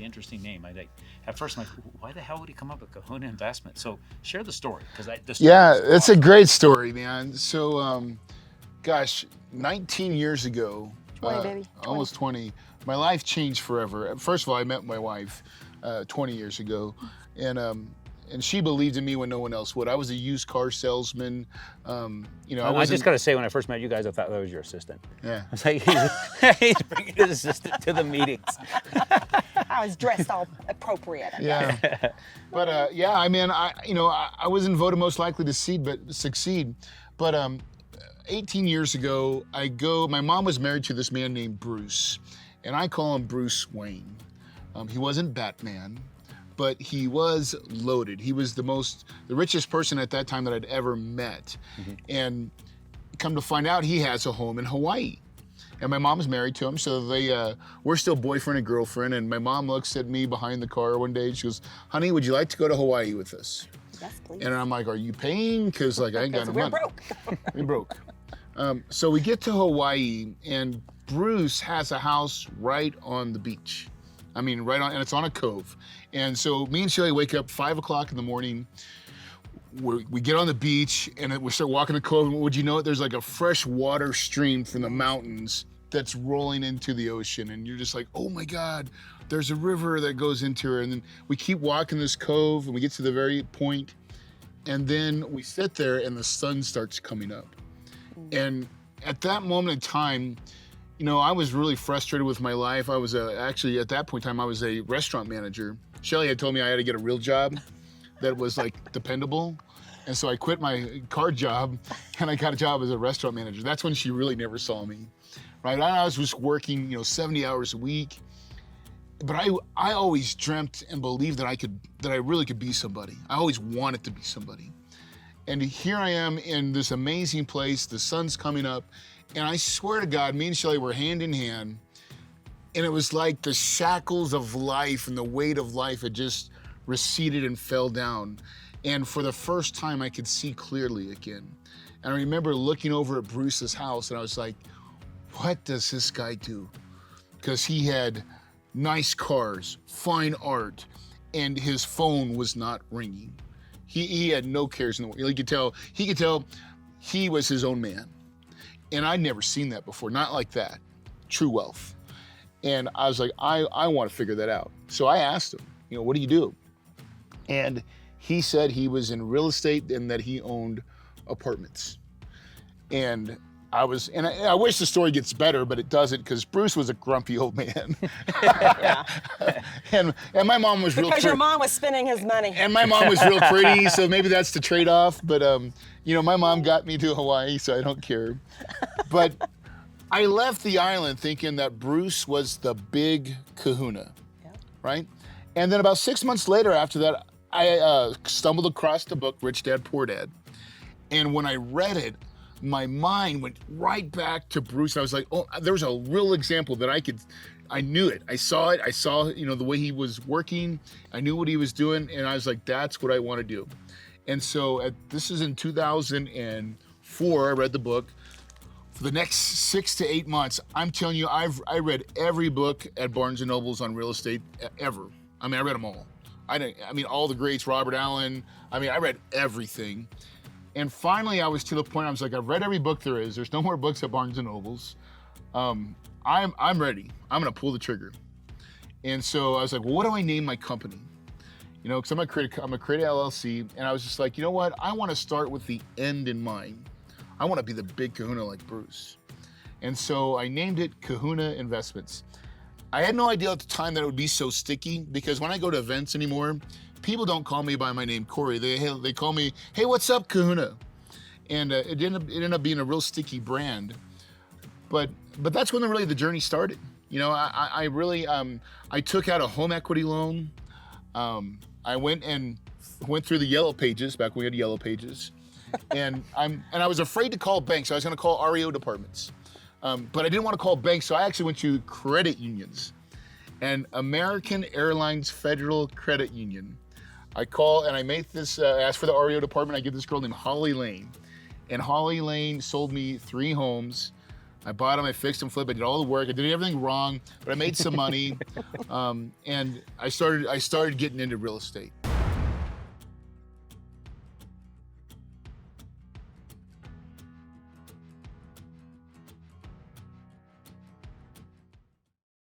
really interesting name. At first I'm like, why the hell would he come up with Kahuna Investments? So share the story, because the story Yeah, is it's a awesome. great story, man. So, gosh, 19 years ago, 20, baby. 20. almost 20, my life changed forever. First of all, I met my wife 20 years ago, and she believed in me when no one else would. I was a used car salesman. I I wasn't. just got to say, when I first met you guys, I thought that was your assistant. Yeah. I was like, he's bringing his assistant to the meetings. I was dressed all appropriate. Yeah. But yeah, I mean, I wasn't voted most likely to succeed. But 18 years ago, my mom was married to this man named Bruce, and I call him Bruce Wayne. He wasn't Batman, but he was loaded. He was the richest person at that time that I'd ever met. Mm-hmm. And come to find out, he has a home in Hawaii. And my mom is married to him, so we're still boyfriend and girlfriend. And my mom looks at me behind the car one day, and she goes, "Honey, would you like to go to Hawaii with us?" Yes, please. And I'm like, "Are you paying? Because I ain't got no we're money." broke. We're broke. So we get to Hawaii, and Bruce has a house right on the beach. I mean, and it's on a cove. And so me and Shelley wake up 5 o'clock in the morning. We get on the beach, and we start walking the cove. And would you know it? There's like a fresh water stream from the mountains that's rolling into the ocean. And you're just like, oh my God, there's a river that goes into her. And then we keep walking this cove, and we get to the very point. And then we sit there, and the sun starts coming up. And at that moment in time, I was really frustrated with my life. I was actually, at that point in time, I was a restaurant manager. Shelley had told me I had to get a real job that was like dependable. And so I quit my car job, and I got a job as a restaurant manager. That's when she really never saw me, right? I was just working, 70 hours a week. But I always dreamt and believed that I really could be somebody. I always wanted to be somebody. And here I am in this amazing place, the sun's coming up, and I swear to God, me and Shelley were hand in hand, and it was like the shackles of life and the weight of life had just receded and fell down. And for the first time, I could see clearly again. And I remember looking over at Bruce's house, and I was like, what does this guy do? Because he had nice cars, fine art, and his phone was not ringing. He had no cares in the world. He could tell he was his own man. And I'd never seen that before, not like that, true wealth. And I was like, I want to figure that out. So I asked him, what do you do? And he said he was in real estate and that he owned apartments. And I wish the story gets better, but it doesn't, because Bruce was a grumpy old man. Yeah. and my mom was real Because your mom was spending his money. And my mom was real pretty, so maybe that's the trade-off. But my mom got me to Hawaii, so I don't care. But I left the island thinking that Bruce was the big kahuna, right? And then about 6 months later after that, I stumbled across the book, Rich Dad, Poor Dad. And when I read it, my mind went right back to Bruce. I was like, oh, there was a real example that I knew it. I saw it. I saw, the way he was working. I knew what he was doing. And I was like, that's what I want to do. And so this is in 2004, I read the book. For the next 6 to 8 months, I'm telling you, I read every book at Barnes & Noble's on real estate ever. I mean, I read them all. All the greats, Robert Allen. I read everything. And finally, I was to the point, I was like, I've read every book there is. There's no more books at Barnes & Noble's. I'm ready. I'm gonna pull the trigger. And so I was like, well, what do I name my company? Because I'm gonna create an LLC. And I was just like, you know what? I wanna start with the end in mind. I wanna be the big kahuna like Bruce. And so I named it Kahuna Investments. I had no idea at the time that it would be so sticky, because when I go to events anymore, people don't call me by my name, Corey. They call me, hey, what's up, Kahuna? And it ended up being a real sticky brand. But that's when the journey started. I really I took out a home equity loan. I went through the yellow pages back when we had yellow pages, and I was afraid to call banks. I was going to call REO departments, but I didn't want to call banks, so I actually went to credit unions, and American Airlines Federal Credit Union. I call and I make this, ask for the REO department. I get this girl named Holly Lane. And Holly Lane sold me 3 homes I bought them, I fixed them, flipped, I did all the work, I did everything wrong, but I made some money, and I started getting into real estate.